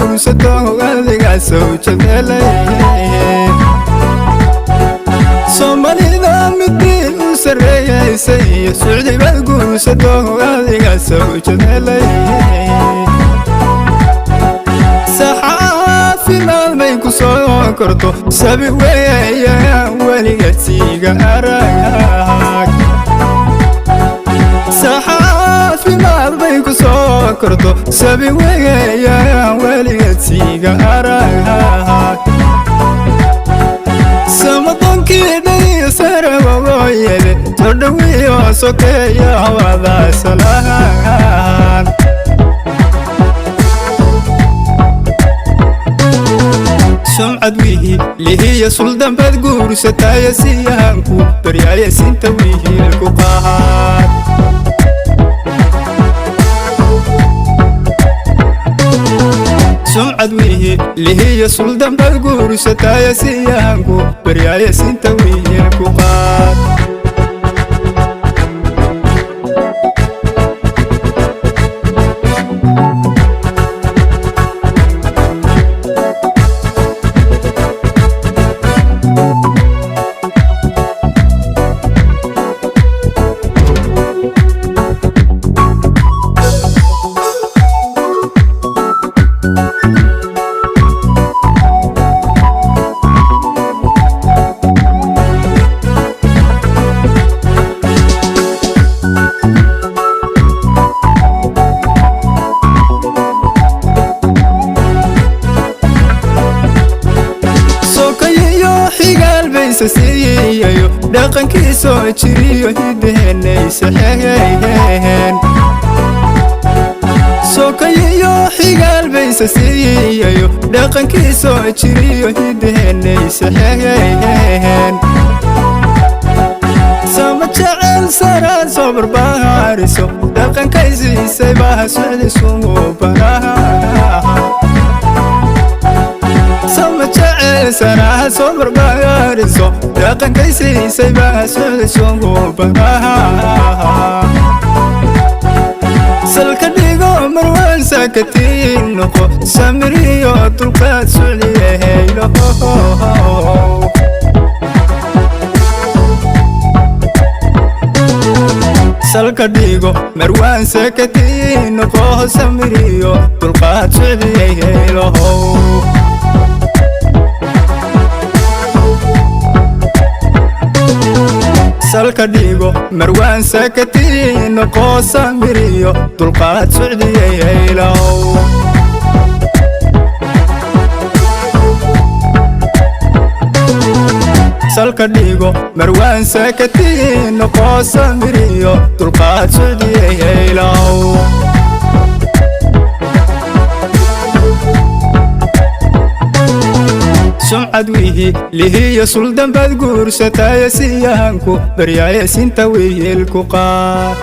guursato adiga sawjad helay Somalida midii u sareeysay Suudi bad guursato adiga sawjad helay Saxaafi maalmay ku soo korto sabi weeyaa waliga tiiga arag Saxaafi maalmay ku soo korto sabi weeyaa waliga tiiga arag Samadonkii sarabooyele todhawiyo sokeeya wada salahan Sumcad wihi lihiya suldan bad guursatay siyaanku baryaaya sinta wihi ku qaad Sumcad wihi lihiya suldan bad guursatay siyaanku baryaaya sinta wihi ku qaad Siyayo dhaqankiisa jiriyo hideenaysa xeeyeen Sokayo xigal baysa siyayo dhaqankiisa jiriyo hideenaysa xeeyeen Sama jacel saran sobar baariso dhaqankiisa baa suudisu banaha Sana sobar baariso dhaqankiisa baa suudisu banaha Salka dhigo marwan sakatiin noqo samiriyo tulqaad suudiyeelo Salka dhigo marwan sakatiin noqo samiriyo tulqaad suudiyeelo Salka dhigo marwan sakatiin noqo samiriyo tulqaad suudiyeelo Salka dhigo marwan sakatiin noqo samiriyo tulqaad suudiyeelo Sumcad wihi lihiya suldan bad guursatay siyaanku baryaaya sinta wiil ku qaad